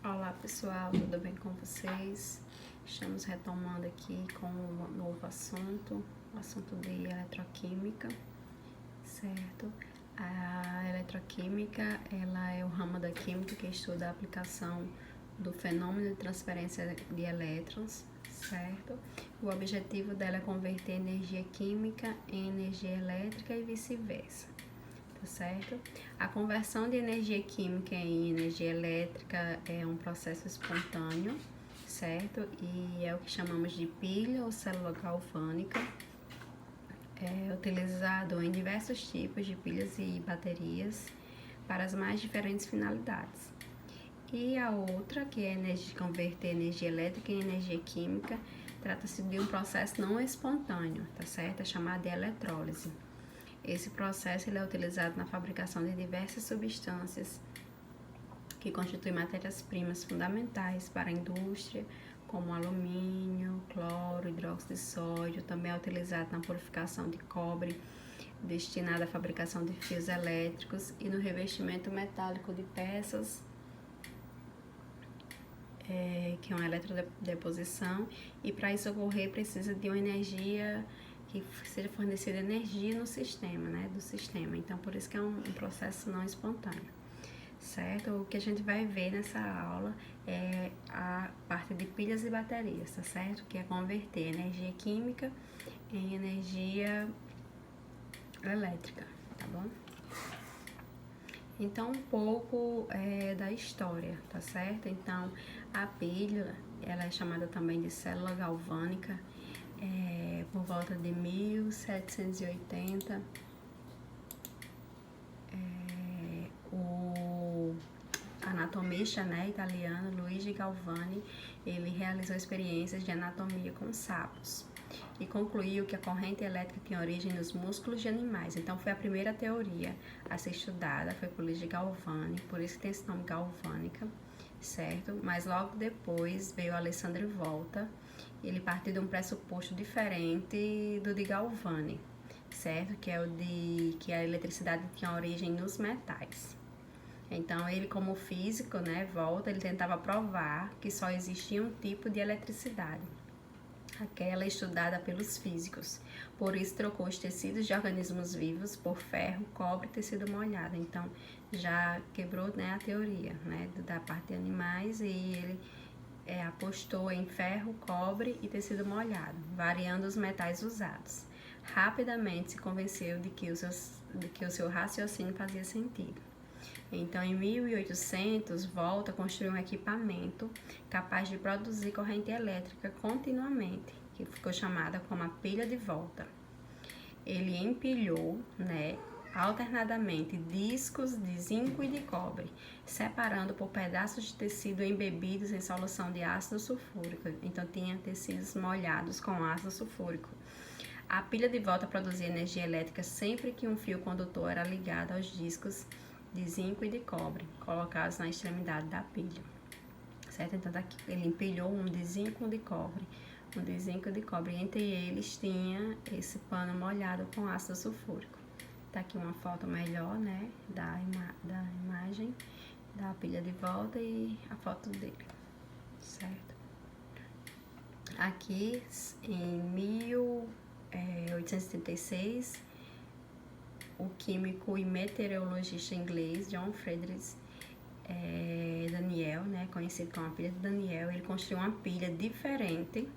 Olá pessoal, tudo bem com vocês? Estamos retomando aqui com um novo assunto, o assunto de eletroquímica, certo? A eletroquímica, ela é o ramo da química que estuda a aplicação do fenômeno de transferência de elétrons, certo? O objetivo dela é converter energia química em energia elétrica e vice-versa. Certo? A conversão de energia química em energia elétrica é um processo espontâneo, certo? E é o que chamamos de pilha ou célula galvânica. É utilizado em diversos tipos de pilhas e baterias para as mais diferentes finalidades. E a outra, que é converter energia elétrica em energia química, trata-se de um processo não espontâneo, tá certo? É chamado de eletrólise. Esse processo ele é utilizado na fabricação de diversas substâncias que constituem matérias-primas fundamentais para a indústria, como alumínio, cloro, hidróxido de sódio. Também é utilizado na purificação de cobre, destinado à fabricação de fios elétricos e no revestimento metálico de peças, que é uma eletrodeposição. E para isso ocorrer precisa de uma energia que seja fornecida energia no sistema, né, do sistema. Então, por isso que é um processo não espontâneo, certo? O que a gente vai ver nessa aula é a parte de pilhas e baterias, tá certo? Que é converter energia química em energia elétrica, tá bom? Então, um pouco da história, tá certo? Então, a pilha, ela é chamada também de célula galvânica. Por volta de 1780, o anatomista, né, italiano Luigi Galvani, ele realizou experiências de anatomia com sapos e concluiu que a corrente elétrica tem origem nos músculos de animais. Então foi a primeira teoria a ser estudada, foi por Luigi Galvani, por isso que tem esse nome galvânica, certo? Mas logo depois veio Alessandro Volta. Ele partiu de um pressuposto diferente do de Galvani, certo? Que é o de que a eletricidade tinha origem nos metais. Então, ele como físico, né, Volta, ele tentava provar que só existia um tipo de eletricidade, aquela estudada pelos físicos. Por isso, trocou os tecidos de organismos vivos por ferro, cobre e tecido molhado. Então, já quebrou, né, a teoria, né, da parte de animais, e ele apostou em ferro, cobre e tecido molhado, variando os metais usados. Rapidamente se convenceu de que o seu raciocínio fazia sentido. Então, em 1800, Volta construiu um equipamento capaz de produzir corrente elétrica continuamente, que ficou chamada como a pilha de Volta. Ele empilhou, né, alternadamente discos de zinco e de cobre, separando por pedaços de tecido embebidos em solução de ácido sulfúrico. Então tinha tecidos molhados com ácido sulfúrico. A pilha de Volta produzia energia elétrica sempre que um fio condutor era ligado aos discos de zinco e de cobre, colocados na extremidade da pilha, certo? Então aqui ele empilhou um de zinco e um de cobre. Um de zinco e de cobre. Entre eles tinha esse pano molhado com ácido sulfúrico. Tá aqui uma foto melhor, né, da imagem da pilha de Volta e a foto dele, certo? Aqui em 1876, o químico e meteorologista inglês John Frederick Daniell, né, conhecido como a pilha de Daniell, ele construiu uma pilha diferente,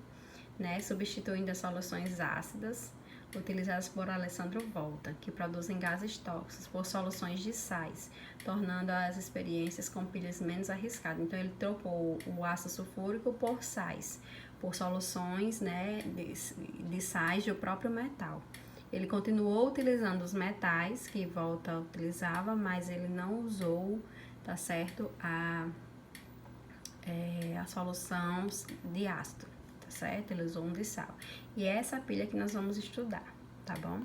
né, substituindo as soluções ácidas utilizadas por Alessandro Volta, que produzem gases tóxicos, por soluções de sais, tornando as experiências com pilhas menos arriscadas. Então ele trocou o ácido sulfúrico por sais, por soluções, né, de sais do próprio metal. Ele continuou utilizando os metais que Volta utilizava, mas ele não usou, tá certo, a solução de ácido, tá certo? Ele usou um de sal. E é essa pilha que nós vamos estudar, tá bom?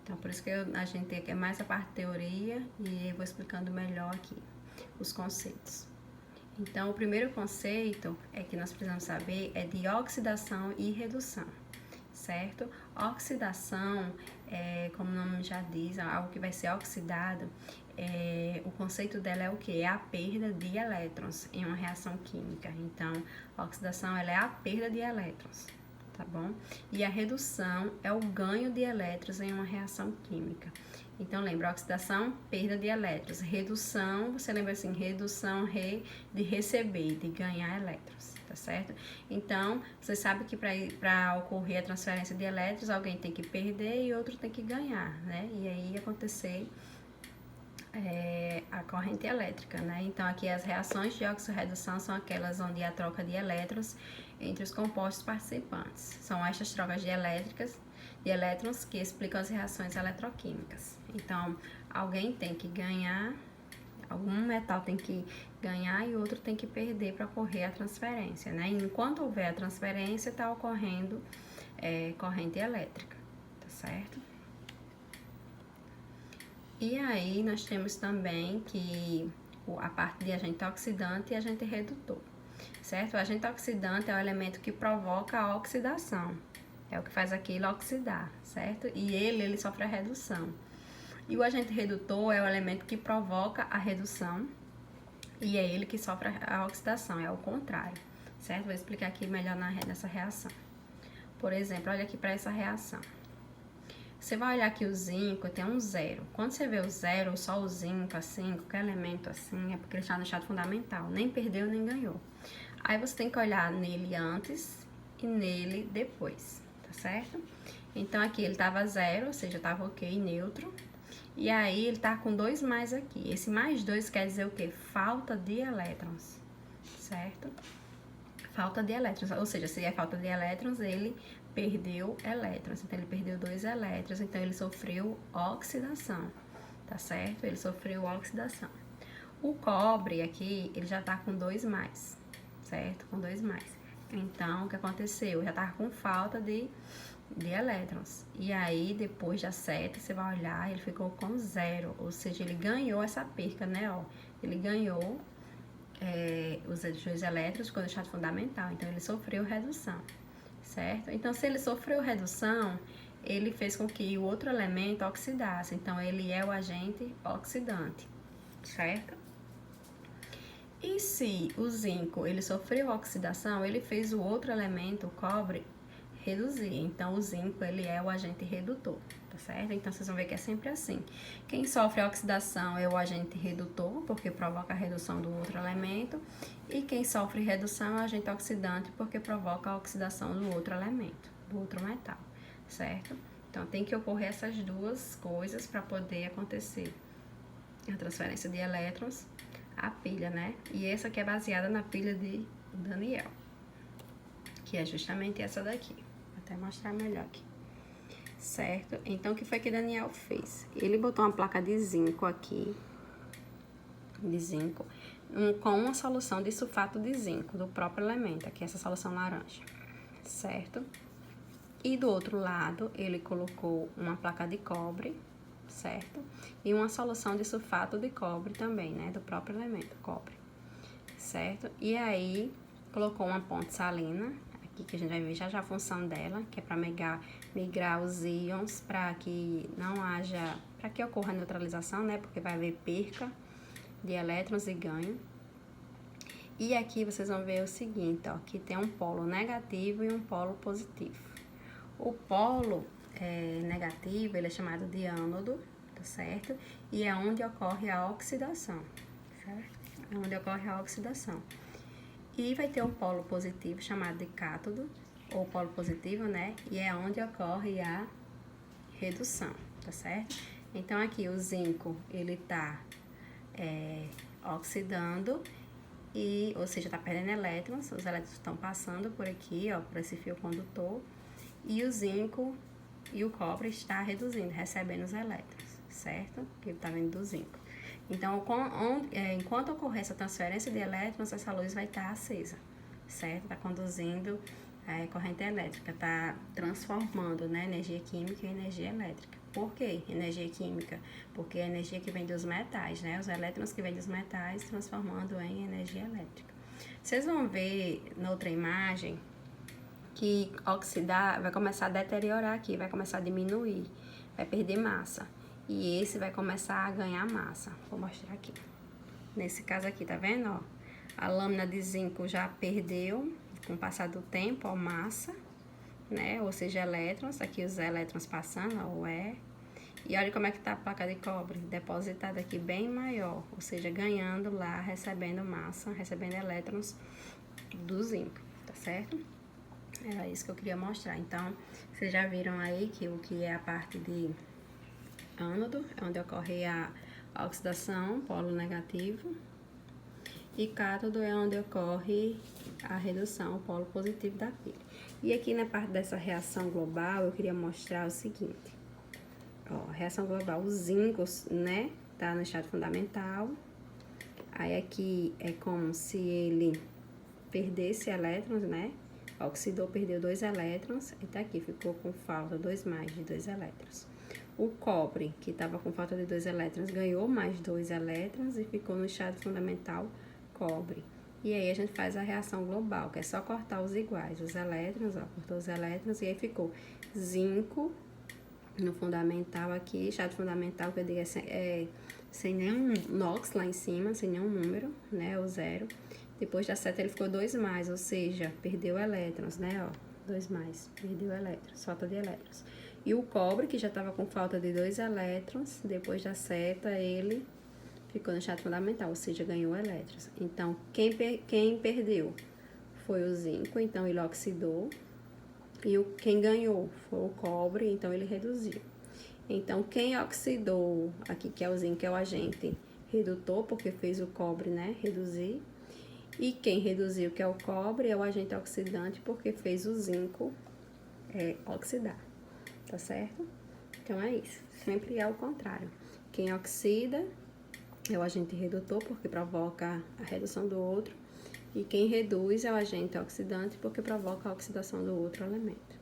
Então, por isso que a gente tem aqui mais a parte de teoria e eu vou explicando melhor aqui os conceitos. Então, o primeiro conceito que nós precisamos saber é de oxidação e redução, certo? Oxidação, como o nome já diz, algo que vai ser oxidado, o conceito dela é o que? É a perda de elétrons em uma reação química. Então, a oxidação ela é a perda de elétrons, tá bom? E a redução é o ganho de elétrons em uma reação química. Então, lembra, oxidação, perda de elétrons. Redução, você lembra assim, redução, de receber, de ganhar elétrons, tá certo? Então, você sabe que para ocorrer a transferência de elétrons, alguém tem que perder e outro tem que ganhar, né? E aí acontecer a corrente elétrica, né? Então, aqui as reações de oxirredução são aquelas onde há troca de elétrons entre os compostos participantes. São estas trocas de elétrons que explicam as reações eletroquímicas. Então, alguém tem que ganhar, algum metal tem que ganhar e outro tem que perder para ocorrer a transferência, né? E enquanto houver a transferência, está ocorrendo corrente elétrica, tá certo? E aí, nós temos também que a parte de agente oxidante e agente redutor, certo? O agente oxidante é o elemento que provoca a oxidação, é o que faz aquilo oxidar, certo? E ele sofre a redução. E o agente redutor é o elemento que provoca a redução e é ele que sofre a oxidação, é o contrário, certo? Vou explicar aqui melhor nessa reação. Por exemplo, olha aqui para essa reação. Você vai olhar aqui o zinco, tem um zero. Quando você vê o zero, só o zinco, assim, qualquer elemento assim, é porque ele está no estado fundamental. Nem perdeu, nem ganhou. Aí você tem que olhar nele antes e nele depois, tá certo? Então, aqui ele estava zero, ou seja, estava ok, neutro. E aí, ele tá com 2 mais aqui. Esse mais 2 quer dizer o quê? Falta de elétrons, certo? Falta de elétrons, ou seja, se é falta de elétrons, ele perdeu elétrons. Então, ele perdeu 2 elétrons, então ele sofreu oxidação, tá certo? Ele sofreu oxidação. O cobre aqui, ele já tá com 2 mais, certo? Com 2 mais. Então, o que aconteceu? Já tava com falta de elétrons. E aí, depois da seta, você vai olhar, ele ficou com 0, ou seja, ele ganhou essa perca, né? Ó, ele ganhou os 2 elétrons, ficou no estado fundamental, então ele sofreu redução, certo? Então, se ele sofreu redução, ele fez com que o outro elemento oxidasse, então ele é o agente oxidante, certo? E se o zinco, ele sofreu oxidação, ele fez o outro elemento, o cobre, reduzir. Então, o zinco, ele é o agente redutor, tá certo? Então, vocês vão ver que é sempre assim. Quem sofre a oxidação é o agente redutor, porque provoca a redução do outro elemento. E quem sofre redução é o agente oxidante, porque provoca a oxidação do outro elemento, do outro metal, certo? Então, tem que ocorrer essas duas coisas para poder acontecer a transferência de elétrons, a pilha, né? E essa aqui é baseada na pilha de Daniel, que é justamente essa daqui. Vou até mostrar melhor aqui, certo? Então, o que foi que Daniel fez? Ele botou uma placa de zinco aqui, com uma solução de sulfato de zinco, do próprio elemento, aqui essa solução laranja, certo? E do outro lado, ele colocou uma placa de cobre, certo? E uma solução de sulfato de cobre também, né? Do próprio elemento, cobre, certo? E aí, colocou uma ponte salina, aqui que a gente vai ver já a função dela, que é para migrar os íons para que não haja, para que ocorra a neutralização, né? Porque vai haver perca de elétrons e ganho. E aqui vocês vão ver o seguinte, ó, que tem um polo negativo e um polo positivo. O polo negativo, ele é chamado de ânodo, tá certo? E é onde ocorre a oxidação, certo? É onde ocorre a oxidação. E vai ter um polo positivo chamado de cátodo, ou polo positivo, né? E é onde ocorre a redução, tá certo? Então, aqui o zinco, ele tá oxidando, ou seja, tá perdendo elétrons, os elétrons estão passando por aqui, ó, por esse fio condutor, e o zinco e o cobre está reduzindo, recebendo os elétrons, certo? Que tá vindo do zinco. Então, enquanto ocorrer essa transferência de elétrons, essa luz vai estar acesa, certo? Está conduzindo a corrente elétrica, está transformando, né, energia química em energia elétrica. Por quê energia química? Porque é a energia que vem dos metais, né? Os elétrons que vêm dos metais transformando em energia elétrica. Vocês vão ver na outra imagem que oxidar, vai começar a deteriorar aqui, vai começar a diminuir, vai perder massa. E esse vai começar a ganhar massa. Vou mostrar aqui. Nesse caso aqui, tá vendo, ó? A lâmina de zinco já perdeu, com o passar do tempo, ó, massa, né? Ou seja, elétrons, aqui os elétrons passando, ó, o E. E olha como é que tá a placa de cobre, depositada aqui bem maior, ou seja, ganhando lá, recebendo massa, recebendo elétrons do zinco, tá certo? Era isso que eu queria mostrar. Então, vocês já viram aí que o que é a parte de ânodo, é onde ocorre a oxidação, polo negativo, e cátodo é onde ocorre a redução, o polo positivo da pilha. E aqui na parte dessa reação global, eu queria mostrar o seguinte. Ó, reação global, o zinco, né, tá no estado fundamental. Aí aqui é como se ele perdesse elétrons, né? Oxidou, perdeu 2 elétrons, e tá aqui, ficou com falta 2 mais de 2 elétrons. O cobre, que estava com falta de 2 elétrons, ganhou mais 2 elétrons e ficou no estado fundamental cobre. E aí a gente faz a reação global, que é só cortar os iguais, os elétrons, ó, cortou os elétrons, e aí ficou zinco no fundamental aqui, estado fundamental, que eu digo sem nenhum NOx lá em cima, sem nenhum número, né, o 0. Depois da seta ele ficou 2 mais, ou seja, perdeu elétrons, né, ó, 2 mais, perdeu elétrons, falta de elétrons. E o cobre, que já estava com falta de 2 elétrons, depois da seta ele ficou no estado fundamental, ou seja, ganhou elétrons. Então, quem perdeu foi o zinco, então ele oxidou. E quem ganhou foi o cobre, então ele reduziu. Então, quem oxidou aqui, que é o zinco, é o agente redutor, porque fez o cobre, né, reduzir. E quem reduziu, que é o cobre, é o agente oxidante, porque fez o zinco oxidar, tá certo? Então, é isso. Sempre é o contrário. Quem oxida é o agente redutor, porque provoca a redução do outro. E quem reduz é o agente oxidante, porque provoca a oxidação do outro elemento.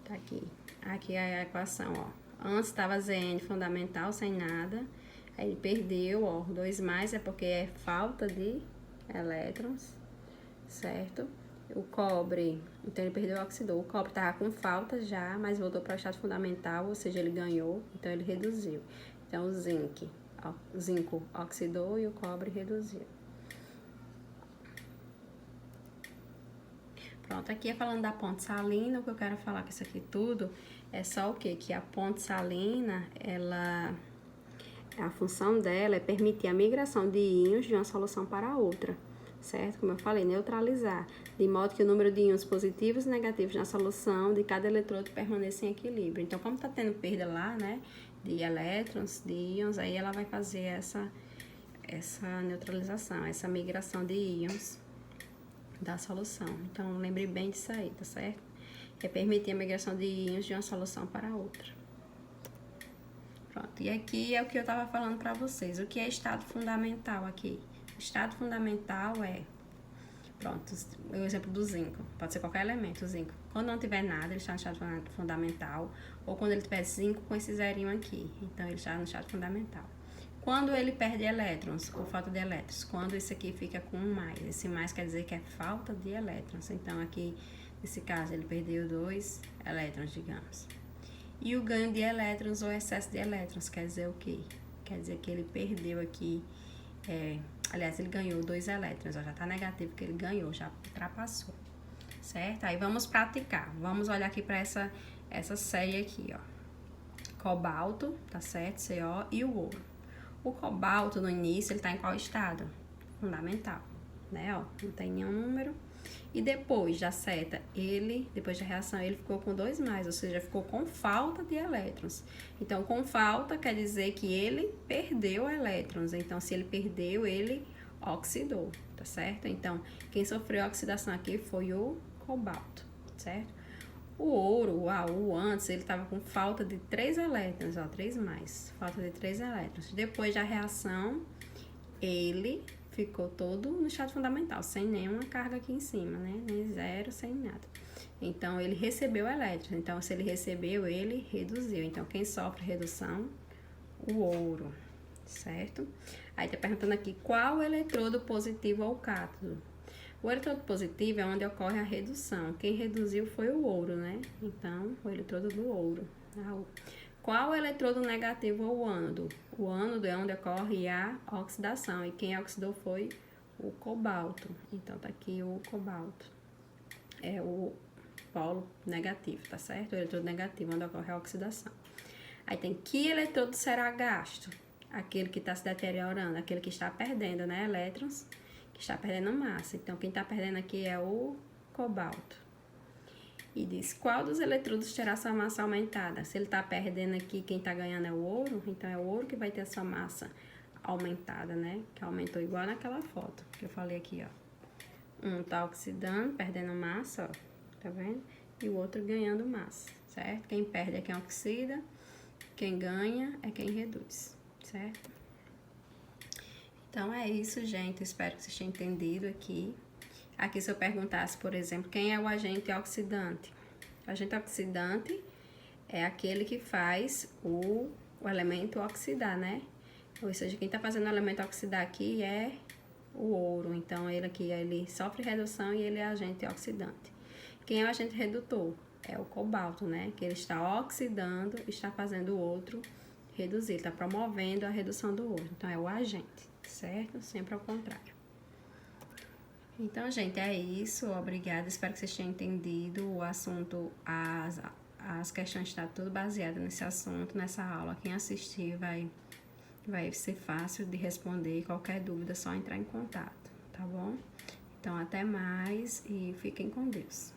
Tá aqui. Aqui é a equação, ó. Antes estava Zn fundamental, sem nada. Aí ele perdeu, ó, 2 mais é porque é falta de elétrons, certo? O cobre, então ele perdeu, oxidou. O cobre estava com falta já, mas voltou para o estado fundamental, ou seja, ele ganhou, então ele reduziu. Então o zinco oxidou e o cobre reduziu. Pronto, aqui é falando da ponte salina, o que eu quero falar com isso aqui tudo é só o quê? Que a ponte salina, a função dela é permitir a migração de íons de uma solução para outra, certo? Como eu falei, neutralizar, de modo que o número de íons positivos e negativos na solução de cada eletrodo permaneça em equilíbrio. Então, como tá tendo perda lá, né, de elétrons, de íons, aí ela vai fazer essa neutralização, essa migração de íons da solução. Então, lembre bem disso aí, tá certo? É permitir a migração de íons de uma solução para outra. Pronto, e aqui é o que eu estava falando para vocês. O que é estado fundamental aqui? O estado fundamental pronto, o exemplo do zinco. Pode ser qualquer elemento, o zinco. Quando não tiver nada, ele está no estado fundamental. Ou quando ele tiver zinco com esse zerinho aqui. Então, ele está no estado fundamental. Quando ele perde elétrons, ou falta de elétrons, quando esse aqui fica com um mais, esse mais quer dizer que é falta de elétrons. Então, aqui, nesse caso, ele perdeu 2 elétrons, digamos. E o ganho de elétrons ou excesso de elétrons quer dizer o quê? Quer dizer que ele perdeu aqui, aliás, ele ganhou 2 elétrons, ó, já está negativo que ele ganhou, já ultrapassou, certo? Aí vamos praticar, vamos olhar aqui para essa série aqui, ó. Cobalto, tá certo? CO e o ouro. O cobalto, no início, ele tá em qual estado? Fundamental, né, ó, não tem nenhum número. E depois da seta, depois da reação, ele ficou com 2 mais, ou seja, ficou com falta de elétrons. Então, com falta quer dizer que ele perdeu elétrons. Então, se ele perdeu, ele oxidou, tá certo? Então, quem sofreu oxidação aqui foi o cobalto, certo? O ouro, o antes, ele estava com falta de 3 elétrons, ó, 3 mais, falta de 3 elétrons. Depois da reação, ele ficou todo no estado fundamental, sem nenhuma carga aqui em cima, né? Nem zero, sem nada. Então, ele recebeu elétrons. Então, se ele recebeu, ele reduziu. Então, quem sofre redução? O ouro, certo? Aí tá perguntando aqui, qual eletrodo positivo ou cátodo? O eletrodo positivo é onde ocorre a redução. Quem reduziu foi o ouro, né? Então, o eletrodo do ouro. Qual o eletrodo negativo é o ânodo? O ânodo é onde ocorre a oxidação. E quem oxidou foi o cobalto. Então, tá aqui o cobalto. É o polo negativo, tá certo? O eletrodo negativo, onde ocorre a oxidação. Aí tem que eletrodo será gasto? Aquele que está se deteriorando, aquele que está perdendo, né, elétrons, que está perdendo massa. Então, quem está perdendo aqui é o cobalto. E diz, qual dos eletrodos terá sua massa aumentada? Se ele está perdendo aqui, quem está ganhando é o ouro, então é o ouro que vai ter a sua massa aumentada, né? Que aumentou igual naquela foto que eu falei aqui, ó. Um tá oxidando, perdendo massa, ó, tá vendo? E o outro ganhando massa, certo? Quem perde é quem oxida, quem ganha é quem reduz, certo? Então é isso, gente. Espero que vocês tenham entendido aqui. Aqui, se eu perguntasse, por exemplo, quem é o agente oxidante? O agente oxidante é aquele que faz o elemento oxidar, né? Ou seja, quem está fazendo o elemento oxidar aqui é o ouro. Então, ele aqui, ele sofre redução e ele é agente oxidante. Quem é o agente redutor? É o cobalto, né? Que ele está oxidando e está fazendo o outro reduzir. Está promovendo a redução do ouro. Então, é o agente, certo? Sempre ao contrário. Então, gente, é isso. Obrigada. Espero que vocês tenham entendido o assunto. As questões estão tudo baseado nesse assunto, nessa aula. Quem assistir vai ser fácil de responder. Qualquer dúvida, é só entrar em contato, tá bom? Então, até mais e fiquem com Deus.